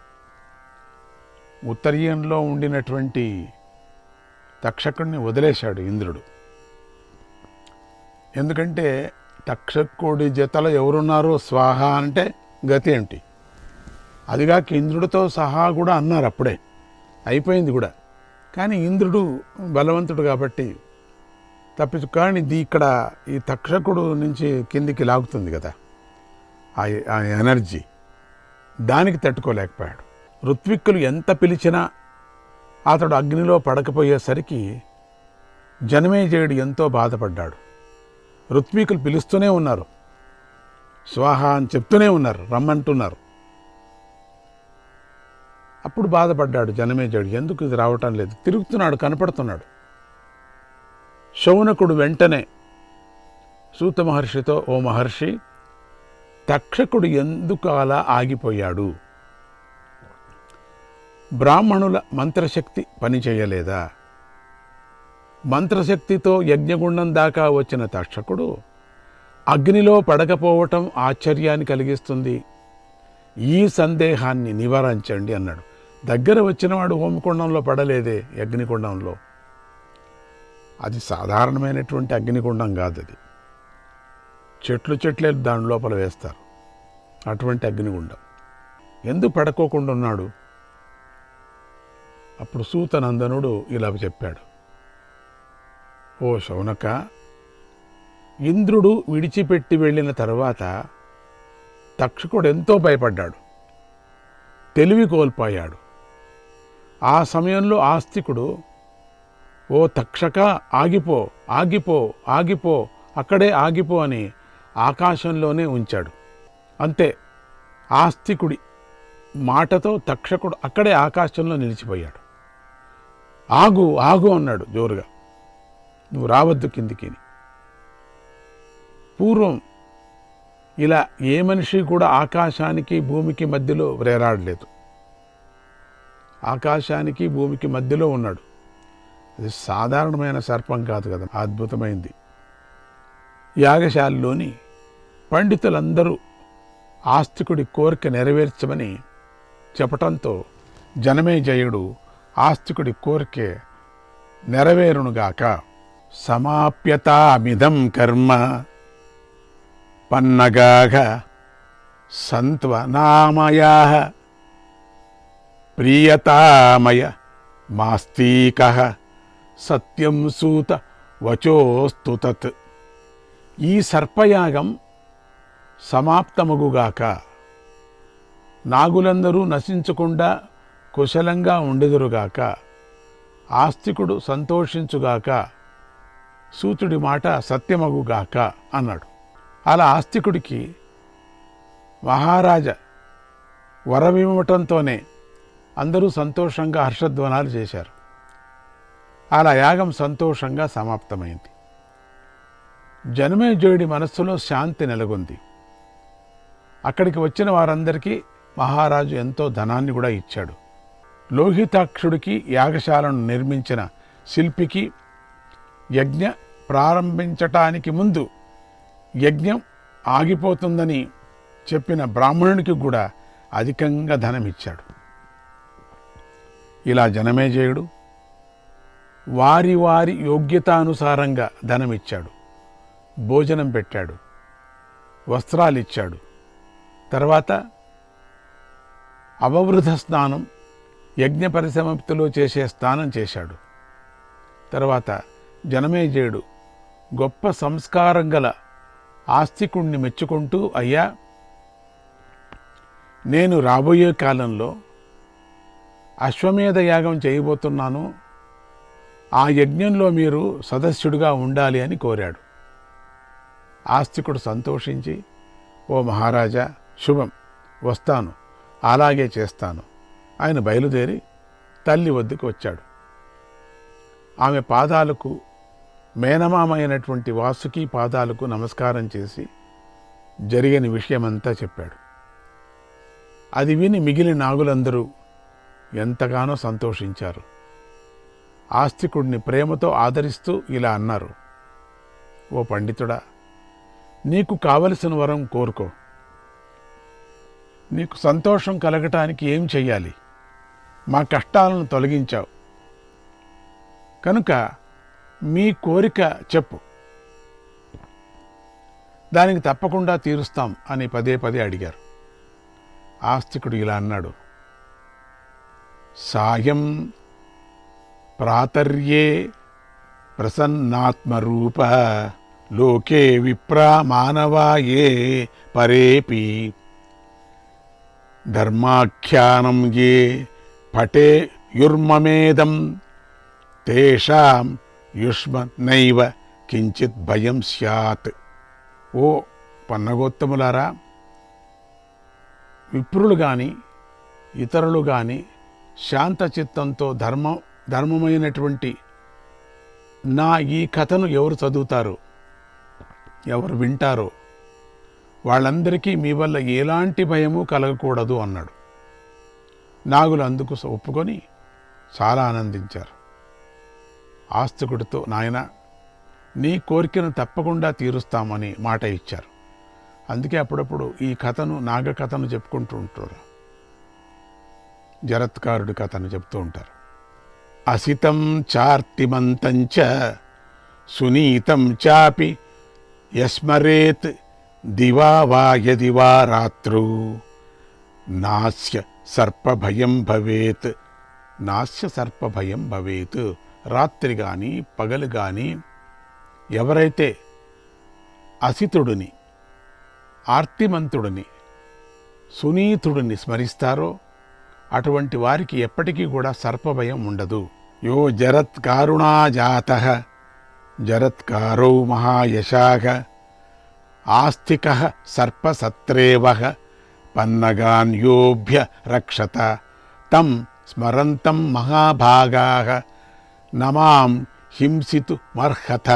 ఉత్తరీయంలో ఉండినటువంటి తక్షకుడిని వదిలేశాడు ఇంద్రుడు. ఎందుకంటే తక్షకుడి జతలో ఎవరున్నారో స్వాహ అంటే గతి ఏంటి, అదిగాక ఇంద్రుడితో సహా కూడా అన్నారు, అప్పుడే అయిపోయింది కూడా. కానీ ఇంద్రుడు బలవంతుడు కాబట్టి తప్పించు. కానీ ఇక్కడ ఈ తక్షకుడు నుంచి కిందికి లాగుతుంది కదా ఆ ఎనర్జీ, దానికి తట్టుకోలేకపోయాడు. ఋత్విక్కులు ఎంత పిలిచినా అతడు అగ్నిలో పడకపోయేసరికి జనమేజయుడు ఎంతో బాధపడ్డాడు. ఋత్వికులు పిలుస్తూనే ఉన్నారు, స్వాహ అని చెప్తూనే ఉన్నారు, రమ్మంటున్నారు. అప్పుడు బాధపడ్డాడు జనమేజయుడు, ఎందుకు ఇది రావటం లేదు, తిరుగుతున్నాడు, కనపడుతున్నాడు. శౌనకుడు వెంటనే సూత మహర్షితో, ఓ మహర్షి, తక్షకుడు ఎందుకు అలా ఆగిపోయాడు? బ్రాహ్మణుల మంత్రశక్తి పనిచేయలేదా? మంత్రశక్తితో యజ్ఞగుండం దాకా వచ్చిన తక్షకుడు అగ్నిలో పడకపోవటం ఆశ్చర్యాన్ని కలిగిస్తుంది. ఈ సందేహాన్ని నివారించండి అన్నాడు. దగ్గర వచ్చినవాడు హోమకుండంలో పడలేదే, అగ్నికుండంలో. అది సాధారణమైనటువంటి అగ్నికుండం కాదు, అది చెట్లే దాని లోపల వేస్తారు, అటువంటి అగ్నిగుండం. ఎందుకు పడుకోకుండా ఉన్నాడు? అప్పుడు సూతనందనుడు ఇలా చెప్పాడు: ఓ శౌనక, ఇంద్రుడు విడిచిపెట్టి వెళ్ళిన తర్వాత తక్షకుడు ఎంతో భయపడ్డాడు, తెలివి కోల్పోయాడు. ఆ సమయంలో ఆస్తికుడు, ఓ తక్షక, ఆగిపో, ఆగిపో, ఆగిపో, అక్కడే ఆగిపో అని ఆకాశంలోనే ఉంచాడు. అంతే, ఆస్తికుడి మాటతో తక్షకుడు అక్కడే ఆకాశంలో నిలిచిపోయాడు. ఆగు, ఆగు అన్నాడు జోరుగా, నువ్వు రావద్దు కిందికి. పూర్వం ఇలా ఏ మనిషి కూడా ఆకాశానికి భూమికి మధ్యలో వేరాడలేదు. ఆకాశానికి భూమికి మధ్యలో ఉన్నాడు. అది సాధారణమైన సర్పం కాదు కదా, అద్భుతమైంది. యాగశాలలోని పండితులందరూ ఆస్తికుడి కోరిక నెరవేర్చమని చెప్పటంతో జనమేజయుడు ఆస్తికుడి కోరికే నెరవేరునుగాక. సమాప్యతామిదం కర్మ పన్నగాఘ సంత్వనామయాః ప్రియతామయ మాస్తీకః సత్యం సూత వచోస్తు తత్. ఈ సర్పయాగం సమాప్తమగుగాక, నాగులందరూ నశించకుండా కుశలంగా ఉండెదురుగాక, ఆస్తికుడు సంతోషించుగాక, సూతుడి మాట సత్యమగుగాక అన్నాడు. అలా ఆస్తికుడికి మహారాజా వరమివ్వటంతోనే అందరూ సంతోషంగా హర్షధ్వనాలు చేశారు. అలా యాగం సంతోషంగా సమాప్తమైంది. జనమేజయుడి మనస్సులో శాంతి నెలకొంది. అక్కడికి వచ్చిన వారందరికీ మహారాజు ఎంతో ధనాన్ని కూడా ఇచ్చాడు. లోహితాక్షుడికి యాగశాలను నిర్మించిన శిల్పికి యజ్ఞ ప్రారంభించటానికి ముందు యజ్ఞం ఆగిపోతుందని చెప్పిన బ్రాహ్మణునికి కూడా అధికంగా ధనం ఇచ్చాడు. ఇలా జనమేజయుడు వారి వారి యోగ్యతానుసారంగా ధనం ఇచ్చాడు, భోజనం పెట్టాడు, వస్త్రాలు ఇచ్చాడు. తర్వాత అవవృధ స్నానం, యజ్ఞ పరిసమాప్తిలో చేసే స్నానం చేశాడు. తర్వాత జనమేజయుడు గొప్ప సంస్కారం గల ఆస్తికుణ్ణి మెచ్చుకుంటూ, అయ్యా, నేను రాబోయే కాలంలో అశ్వమేధ యాగం చేయబోతున్నాను, ఆ యజ్ఞంలో మీరు సదస్యుడిగా ఉండాలి అని కోరాడు. ఆస్తికుడు సంతోషించి, ఓ మహారాజా, శుభం, వస్తాను, అలాగే చేస్తాను. ఆయన బయలుదేరి తల్లి వద్దకు వచ్చాడు. ఆమె పాదాలకు, మేనమామ అయినటువంటి వాసుకి పాదాలకు నమస్కారం చేసి జరిగిన విషయమంతా చెప్పాడు. అది విని మిగిలిన నాగులందరూ ఎంతగానో సంతోషించారు. ఆస్తికుడిని ప్రేమతో ఆదరిస్తూ ఇలా అన్నారు, ఓ పండితుడా, నీకు కావలసిన వరం కోరుకో. నీకు సంతోషం కలగటానికి ఏం చెయ్యాలి? మా కష్టాలను తొలగించావు కనుక మీ కోరిక చెప్పు, దానికి తప్పకుండా తీరుస్తాం అని పదే పదే అడిగారు. ఆస్తికుడు ఇలా అన్నాడు, సాయం ప్రాతర్యే ప్రసన్నాత్మరూప లోకే విప్రా మానవాయే పరేపి ధర్మాఖ్యానం ఏ పటే యుర్మమేదం తేషాం యుష్మ నైవ కించిత్ భయం స్యాత్. ఓ పన్నగోత్తములారా, విప్రులు కానీ ఇతరులు కానీ శాంతచిత్తంతో ధర్మమైనటువంటి నా ఈ కథను ఎవరు చదువుతారో, ఎవరు వింటారో వాళ్ళందరికీ మీ వల్ల ఎలాంటి భయము కలగకూడదు అన్నాడు. నాగులు అందుకు ఒప్పుకొని చాలా ఆనందించారు. ఆస్తికుడితో, నాయన, నీ కోరికను తప్పకుండా తీరుస్తామని మాట ఇచ్చారు. అందుకే అప్పుడప్పుడు ఈ కథను, నాగ కథను చెప్పుకుంటూ ఉంటారు, జరత్కారుడి కథను చెప్తూ ఉంటారు. అసితం చార్తిమంతంచ సునీతం చాపి యస్మరేత్ దివా వా యది వా రాత్రౌ నాస్య సర్పభయం భవేత్. నాస్య సర్పభయం భవేత్. రాత్రి కానీ పగలు కానీ ఎవరైతే అసితుడిని, ఆర్తిమంతుడిని, సునీతుడిని స్మరిస్తారో అటువంటి వారికి ఎప్పటికీ కూడా సర్పభయం ఉండదు. యో జరత్కారుణా జాతః జరత్కారౌ మహాయశాః ఆస్తికః సర్పసత్రేవః పన్నగాన్యోభ్య రక్షత తం స్మరంతం మహాభాగాః నమాం హింసితు మర్హత.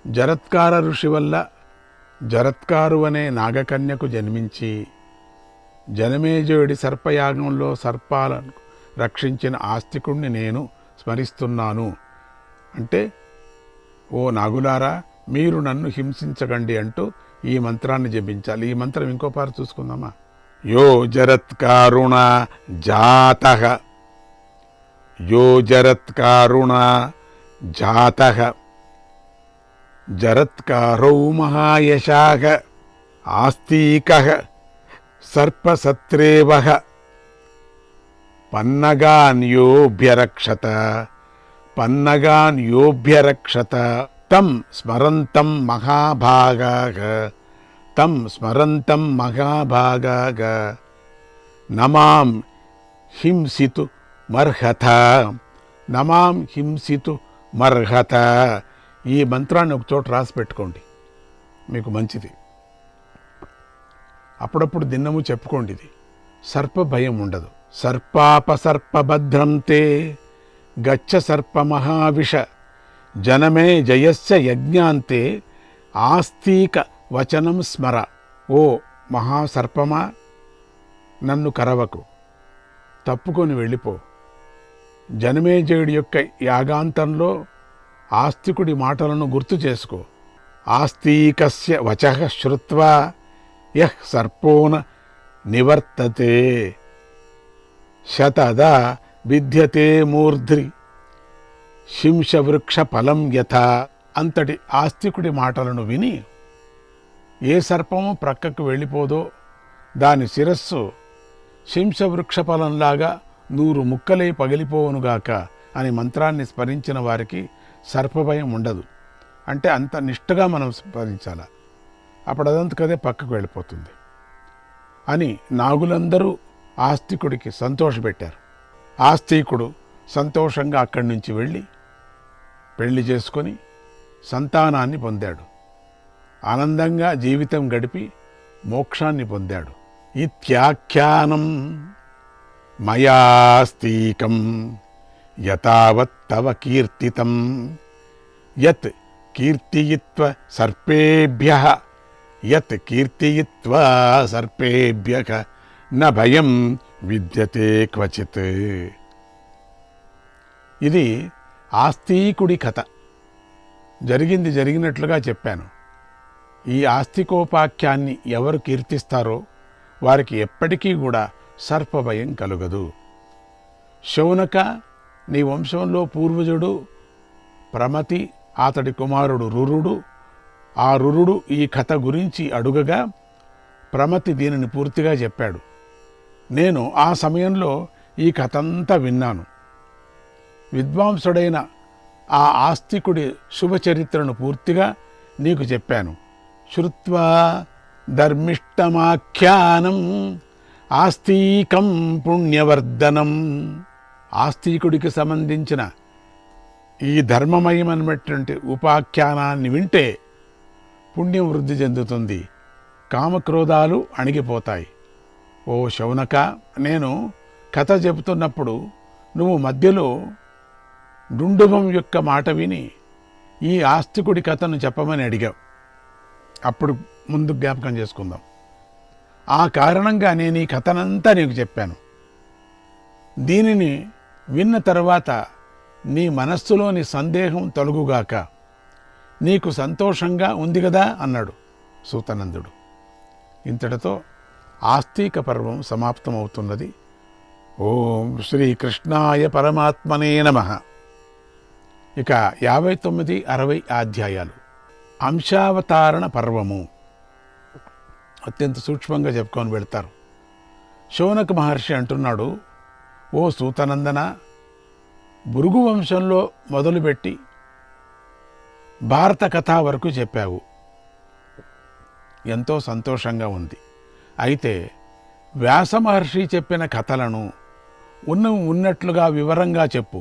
జరత్కార ఋషి వల్ల జరత్కారు అనే నాగకన్యకు జన్మించి జనమేజయుడి సర్పయాగంలో సర్పాలను రక్షించిన ఆస్తికుణ్ణి నేను స్మరిస్తున్నాను అంటే, ఓ నాగులారా, మీరు నన్ను హింసించకండి అంటూ ఈ మంత్రాన్ని జపించాలి. ఈ మంత్రం ఇంకోపారు చూసుకుందామా. యో జరత్కారుణ జాతః, యో జరత్కారుణ జాతః జరత్కారౌ మహాయశాః ఆస్తికః సర్పసత్రేవః పన్నగాన్యోభ్యరక్షత పన్నగాన్యోభ్యరక్షత తం స్మరంతం మహాభాగాః తం స్మరంతం మహాభాగాః నమాం హింసితు మర్హత నమాం హింసితు మర్హత. ఈ మంత్రాన్ని ఒక చోట రాసి పెట్టుకోండి, మీకు మంచిది. అప్పుడప్పుడు దిన్నము చెప్పుకోండి. ఇది సర్ప భయం ఉండదు. సర్పాపసర్పభద్రం తే గచ్చ సర్పమహావిష జనమే జయస్య యజ్ఞాంతే ఆస్తిక వచనం స్మర. ఓ మహాసర్పమా, నన్ను కరవకు, తప్పుకొని వెళ్ళిపో. జనమేజయుడి యొక్క యాగాంతంలో ఆస్తికుడి మాటలను గుర్తు చేసుకో. ఆస్తికస్య వచః శ్రుత్వా యః సర్పోన నివర్తతే శతదా విద్యతే మూర్ధ్రి శింశవృక్ష ఫలం యథా. అంతటి ఆస్తికుడి మాటలను విని ఏ సర్పము ప్రక్కకు వెళ్ళిపోదో దాని శిరస్సు శింశవృక్ష ఫలంలాగా 100 ముక్కలై పగిలిపోవునుగాక అని మంత్రాన్ని స్మరించిన వారికి సర్పభయం ఉండదు. అంటే అంత నిష్ఠగా మనం స్మరించాల, అప్పుడు అదంతకదే పక్కకు వెళ్ళిపోతుంది అని నాగులందరూ ఆస్తికుడికి సంతోషపెట్టారు. ఆస్తికుడు సంతోషంగా అక్కడి నుంచి వెళ్ళి పెళ్లి చేసుకొని సంతానాన్ని పొందాడు. ఆనందంగా జీవితం గడిపి మోక్షాన్ని పొందాడు. ఇత్యాఖ్యానం మయాస్తికం యతావత్ తవ కీర్తితం యత్ కీర్తియిత్వ సర్పేభ్యః యత్ కీర్తియిత్వా సర్పేభ్యః న భయం విద్యతే క్వచిత్. ఇది ఆస్తికుడి కథ. జరిగింది జరిగినట్లుగా చెప్పాను. ఈ ఆస్తికోపాఖ్యాన్ని ఎవరు కీర్తిస్తారో వారికి ఎప్పటికీ కూడా సర్పభయం కలుగదు. శౌనక, నీ వంశంలో పూర్వజుడు ప్రమతి, అతడి కుమారుడు రురుడు. ఆ రురుడు ఈ కథ గురించి అడుగగా ప్రమతి దీనిని పూర్తిగా చెప్పాడు. నేను ఆ సమయంలో ఈ కథంతా విన్నాను. విద్వాంసుడైన ఆ ఆస్తికుడి శుభచరిత్రను పూర్తిగా నీకు చెప్పాను. శ్రుత్వా ధర్మిష్టమాఖ్యానం ఆస్తికం పుణ్యవర్ధనం. ఆస్తికుడికి సంబంధించిన ఈ ధర్మమయమైనటువంటి ఉపాఖ్యానాన్ని వింటే పుణ్యం వృద్ధి చెందుతుంది, కామక్రోధాలు అణిగిపోతాయి. ఓ శౌనక, నేను కథ చెబుతున్నప్పుడు నువ్వు మధ్యలో డుండుభం యొక్క మాట విని ఈ ఆస్తికుడి కథను చెప్పమని అడిగావు. అప్పుడు ముందు జ్ఞాపకం చేసుకుందాం. ఆ కారణంగా నేను ఈ కథనంతా నీకు చెప్పాను. దీనిని విన్న తర్వాత నీ మనస్సులోని సందేహం తొలగుగాక, నీకు సంతోషంగా ఉంది కదా అన్నాడు సూతనందుడు. ఇంతటితో ఆస్తిక పర్వం సమాప్తమవుతున్నది. ఓం శ్రీకృష్ణాయ పరమాత్మనే నమః. ఇక 59, 60 అధ్యాయాలు. అంశావతారణ పర్వము అత్యంత సూక్ష్మంగా చెప్పుకొని వెళ్తారు. శౌనక మహర్షి అంటున్నాడు, ఓ సూతనందన, భృగు వంశంలో మొదలుపెట్టి భారత కథ వరకు చెప్పావు, ఎంతో సంతోషంగా ఉంది. అయితే వ్యాస మహర్షి చెప్పిన కథలను ఉన్నట్లుగా వివరంగా చెప్పు.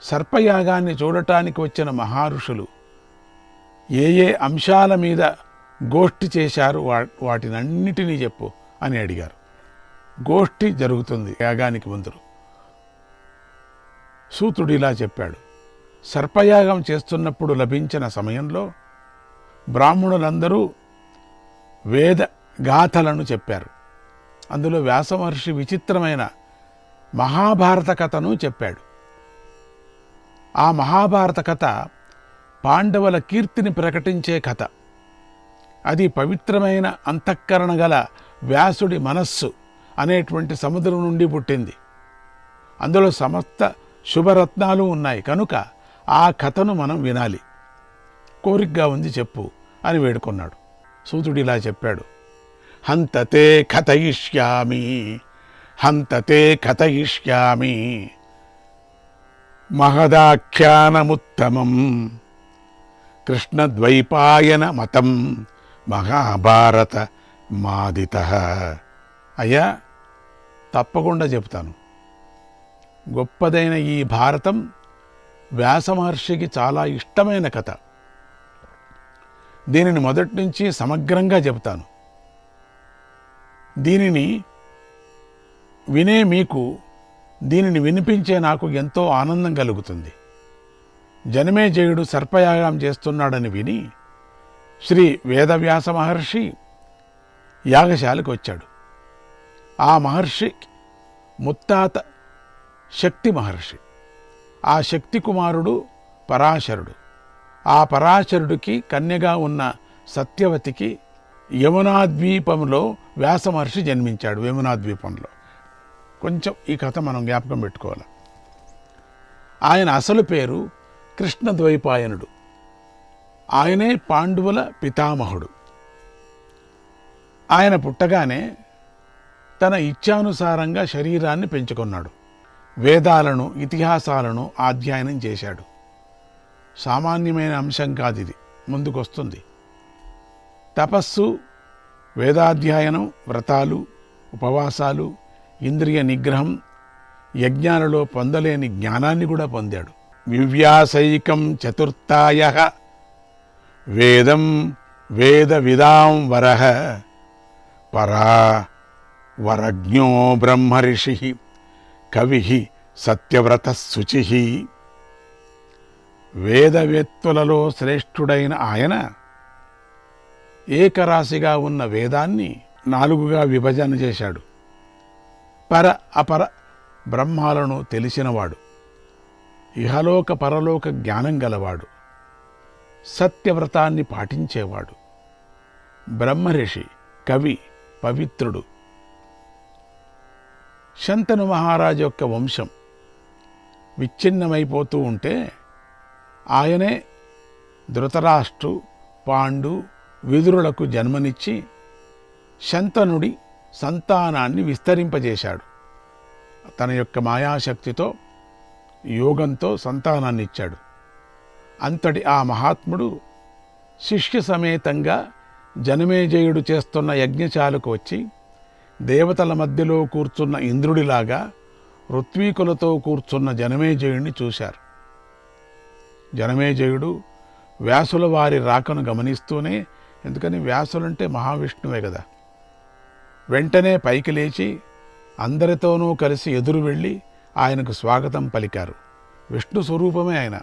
సర్పయాగాన్ని చూడటానికి వచ్చిన మహారుషులు ఏ ఏ అంశాల మీద గోష్ఠి చేశారు వాటినన్నిటినీ చెప్పు అని అడిగారు. గోష్ఠి జరుగుతుంది యాగానికి ముందు. సూతుడు ఇలా చెప్పాడు, సర్పయాగం చేస్తున్నప్పుడు లభించిన సమయంలో బ్రాహ్మణులందరూ వేద గాథలను చెప్పారు. అందులో వ్యాస మహర్షి విచిత్రమైన మహాభారత కథను చెప్పాడు. ఆ మహాభారత కథ పాండవుల కీర్తిని ప్రకటించే కథ. అది పవిత్రమైన అంతఃకరణ గల వ్యాసుడి మనస్సు అనేటువంటి సముద్రం నుండి పుట్టింది. అందులో సమస్త శుభరత్నాలు ఉన్నాయి కనుక ఆ కథను మనం వినాలి. కోరికగా ఉంది చెప్పు అని వేడుకున్నాడు. సూతుడు ఇలా చెప్పాడు, హంతతే కథయిష్యామి, హంతతే కథయిష్యామి మహదాఖ్యానముత్తమం కృష్ణద్వైపాయన మతం మహాభారత మాదిత. అయ్యా, తప్పకుండా చెప్తాను. గొప్పదైన ఈ భారతం వ్యాస మహర్షికి చాలా ఇష్టమైన కథ. దీనిని మొదటి నుంచి సమగ్రంగా చెబుతాను. దీనిని వినే మీకు, దీనిని వినిపించే నాకు ఎంతో ఆనందం కలుగుతుంది. జనమేజయుడు సర్పయాగం చేస్తున్నాడని విని శ్రీ వేదవ్యాస మహర్షి యాగశాలకు వచ్చాడు. ఆ మహర్షి ముత్తాత శక్తి మహర్షి. ఆ శక్తి కుమారుడు పరాశరుడు. ఆ పరాశరుడికి కన్యగా ఉన్న సత్యవతికి యమునాద్వీపంలో వ్యాస మహర్షి జన్మించాడు. యమునాద్వీపంలో కొంచెం ఈ కథ మనం జ్ఞాపకం పెట్టుకోవాలి. ఆయన అసలు పేరు కృష్ణద్వైపాయనుడు. ఆయనే పాండవుల పితామహుడు. ఆయన పుట్టగానే తన ఇచ్ఛానుసారంగా శరీరాన్ని పెంచుకున్నాడు. వేదాలను, ఇతిహాసాలను అధ్యయనం చేశాడు. సామాన్యమైన అంశం కాదు ఇది, ముందుకొస్తుంది. తపస్సు, వేదాధ్యయనం, వ్రతాలు, ఉపవాసాలు, ఇంద్రియ నిగ్రహం, యజ్ఞాలలో పొందలేని జ్ఞానాన్ని కూడా పొందాడు. వివ్యాసైకం చతుర్థాయః వేదం వేద విదాం వరః పరా వరజ్ఞో బ్రహ్మర్షి కవి సత్యవ్రత శుచి. వేదవేత్తులలో శ్రేష్ఠుడైన ఆయన ఏకరాశిగా ఉన్న వేదాన్ని 4గా విభజన చేశాడు. పర అపర బ్రహ్మాలను తెలిసినవాడు, ఇహలోక పరలోక జ్ఞానం గలవాడు, సత్యవ్రతాన్ని పాటించేవాడు, బ్రహ్మర్షి, కవి, పవిత్రుడు. శంతను మహారాజు యొక్క వంశం విచ్ఛిన్నమైపోతూ ఉంటే ఆయనే ధృతరాష్ట్రు, పాండు, విదురులకు జన్మనిచ్చి శంతనుడి సంతానాన్ని విస్తరింపజేశాడు. తన యొక్క మాయాశక్తితో, యోగంతో సంతానాన్ని ఇచ్చాడు. అంతటి ఆ మహాత్ముడు శిష్య సమేతంగా జనమేజయుడు చేస్తున్న యజ్ఞశాలకు వచ్చి దేవతల మధ్యలో కూర్చున్న ఇంద్రుడిలాగా ఋత్వీకులతో కూర్చున్న జనమేజయుడిని చూశారు. జనమేజయుడు వ్యాసుల వారి రాకను గమనిస్తూనే, ఎందుకని వ్యాసులంటే మహావిష్ణువే కదా, వెంటనే పైకి లేచి అందరితోనూ కలిసి ఎదురు వెళ్ళి ఆయనకు స్వాగతం పలికారు. విష్ణు స్వరూపమే ఆయన.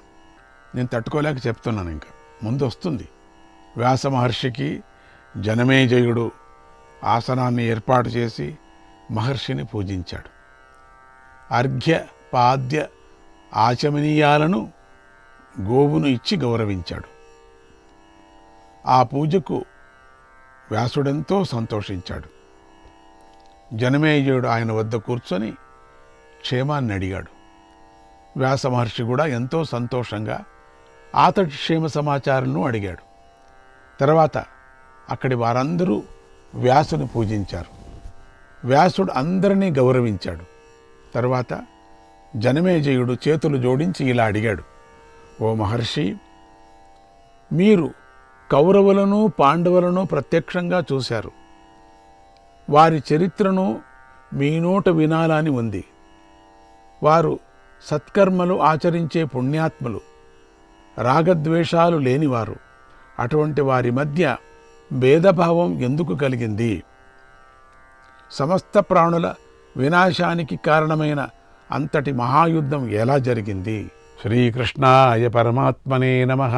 నేను తట్టుకోలేక చెప్తున్నాను, ఇంకా ముందు వస్తుంది. వ్యాస మహర్షికి జనమేజయుడు ఆసనాన్ని ఏర్పాటు చేసి మహర్షిని పూజించాడు. అర్ఘ్య పాద్య ఆచమనీయాలను గోవును ఇచ్చి గౌరవించాడు. ఆ పూజకు వ్యాసుడెంతో సంతోషించాడు. జనమేజయుడు ఆయన వద్ద కూర్చొని క్షేమాన్ని అడిగాడు. వ్యాస మహర్షి కూడా ఎంతో సంతోషంగా అతడి క్షేమ సమాచారాలను అడిగాడు. తర్వాత అక్కడి వారందరూ వ్యాసుని పూజించారు. వ్యాసుడు అందరినీ గౌరవించాడు. తర్వాత జనమేజయుడు చేతులు జోడించి ఇలా అడిగాడు, ఓ మహర్షి, మీరు కౌరవులను పాండవులను ప్రత్యక్షంగా చూశారు. వారి చరిత్రను మీ నోట వినాలని ఉంది. వారు సత్కర్మలు ఆచరించే పుణ్యాత్ములు, రాగద్వేషాలు లేనివారు. అటువంటి వారి మధ్య భేదభావం ఎందుకు కలిగింది? సమస్త ప్రాణుల వినాశానికి కారణమైన అంతటి మహాయుద్ధం ఎలా జరిగింది? శ్రీకృష్ణాయ పరమాత్మనే నమః.